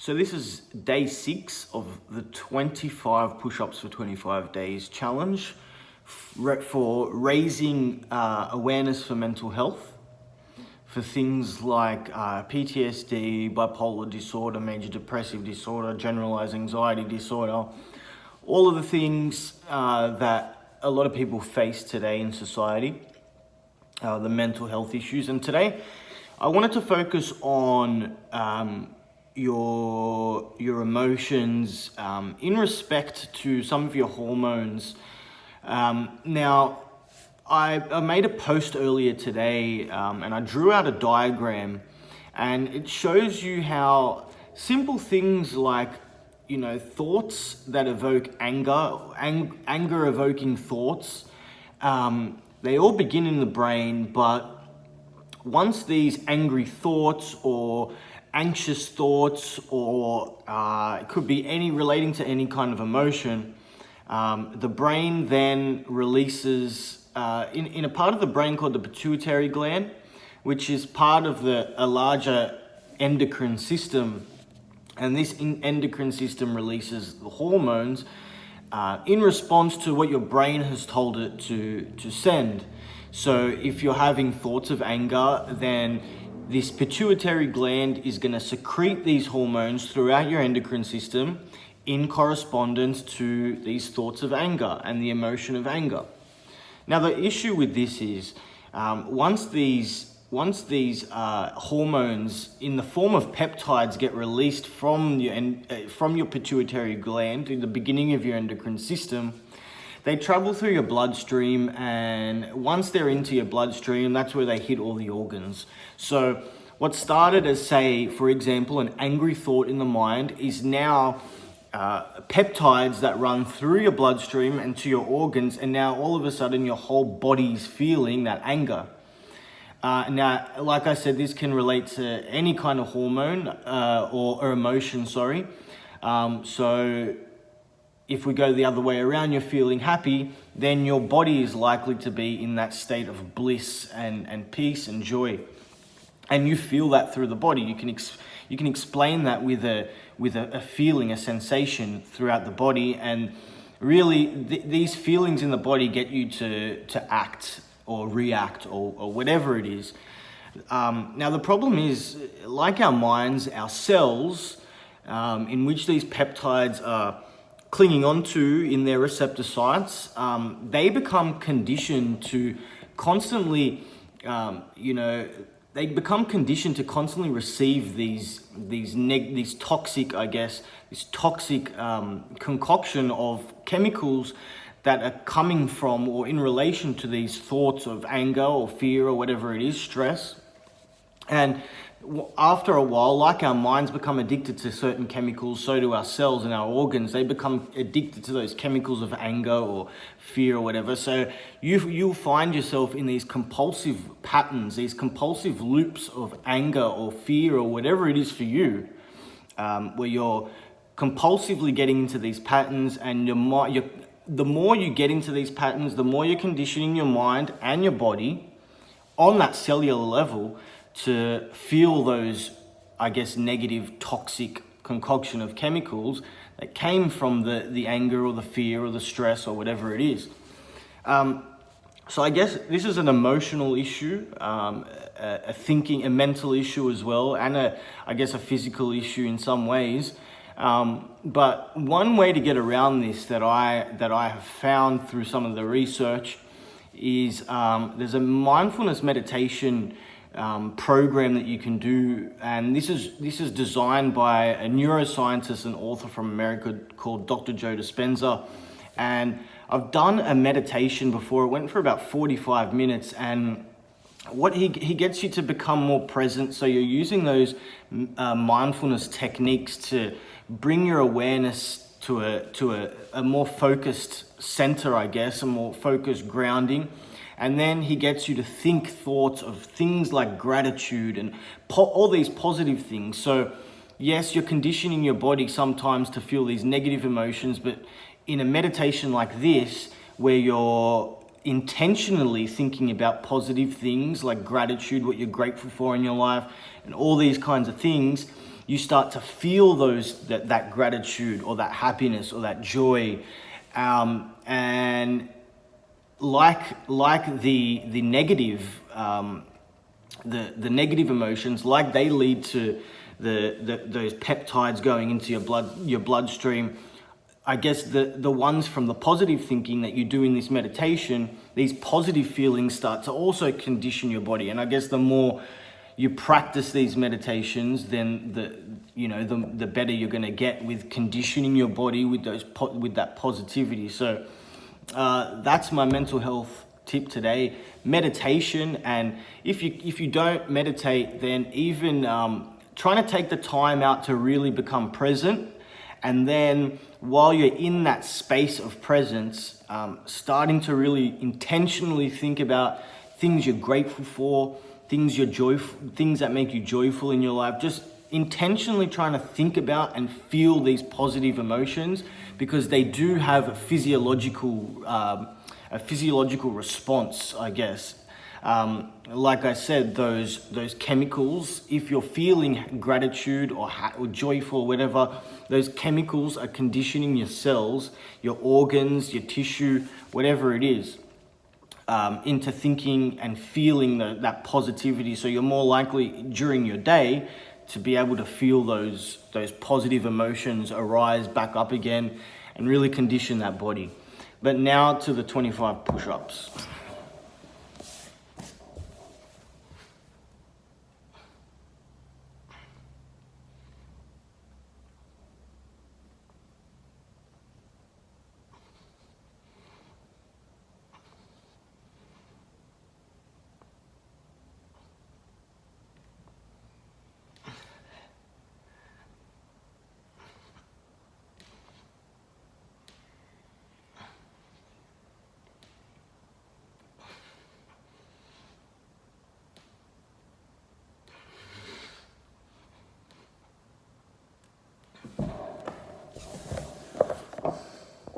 So this is day 6 of the 25 push-ups for 25 days challenge for raising awareness for mental health, for things like PTSD, bipolar disorder, major depressive disorder, generalized anxiety disorder, all of the things that a lot of people face today in society, the mental health issues. And today I wanted to focus on your emotions in respect to some of your hormones. Now, I made a post earlier today and I drew out a diagram, and it shows you how simple things like, thoughts that evoke anger evoking thoughts, they all begin in the brain, but once these angry thoughts or anxious thoughts, or it could be relating to any kind of emotion, the brain then releases in a part of the brain called the pituitary gland, which is part of a larger endocrine system. And this endocrine system releases the hormones in response to what your brain has told it to send. So if you're having thoughts of anger, then this pituitary gland is going to secrete these hormones throughout your endocrine system in correspondence to these thoughts of anger and the emotion of anger. Now, the issue with this is once these hormones in the form of peptides get released from your pituitary gland in the beginning of your endocrine system, they travel through your bloodstream, and once they're into your bloodstream, that's where they hit all the organs. So what started as, say, for example, an angry thought in the mind is now peptides that run through your bloodstream and to your organs, and now all of a sudden your whole body's feeling that anger. Now, like I said, this can relate to any kind of hormone or emotion, sorry. So if we go the other way around, you're feeling happy, then your body is likely to be in that state of bliss and peace and joy. And you feel that through the body. You can explain that with a feeling, a sensation throughout the body. And really, these feelings in the body get you to act or react or whatever it is. Now, the problem is, like our minds, our cells, in which these peptides are clinging onto in their receptor sites, they become conditioned to constantly, receive these toxic, this toxic concoction of chemicals that are coming from or in relation to these thoughts of anger or fear or whatever it is, stress. And after a while, like our minds become addicted to certain chemicals, so do our cells and our organs. They become addicted to those chemicals of anger or fear or whatever. So you'll find yourself in these compulsive patterns, these compulsive loops of anger or fear or whatever it is for you, where you're compulsively getting into these patterns, and the more you get into these patterns, the more you're conditioning your mind and your body on that cellular level to feel those, negative, toxic concoction of chemicals that came from the anger or the fear or the stress or whatever it is. So I guess this is an emotional issue, a mental issue as well, and a physical issue in some ways. But one way to get around this that I have found through some of the research is there's a mindfulness meditation program that you can do, and this is designed by a neuroscientist and author from America called Dr. Joe Dispenza. And I've done a meditation before. It went for about 45 minutes, and what he gets you to become more present. So you're using those mindfulness techniques to bring your awareness to a more focused center, a more focused grounding. And then he gets you to think thoughts of things like gratitude and all these positive things. So yes, you're conditioning your body sometimes to feel these negative emotions, but in a meditation like this, where you're intentionally thinking about positive things like gratitude, what you're grateful for in your life, and all these kinds of things, you start to feel that gratitude or that happiness or that joy, and like the negative the negative emotions, like they lead to those peptides going into your bloodstream. I guess the ones from the positive thinking that you do in this meditation, these positive feelings start to also condition your body. And I guess the more you practice these meditations, then the better you're going to get with conditioning your body with that positivity. So that's my mental health tip today: meditation. And if you don't meditate, then even trying to take the time out to really become present. And then while you're in that space of presence, starting to really intentionally think about things you're grateful for, things that make you joyful in your life. Just intentionally trying to think about and feel these positive emotions, because they do have a physiological response, I guess. Like I said, those chemicals, if you're feeling gratitude or joyful or whatever, those chemicals are conditioning your cells, your organs, your tissue, whatever it is, into thinking and feeling that positivity. So you're more likely during your day to be able to feel those positive emotions arise back up again and really condition that body. But now to the 25 push-ups.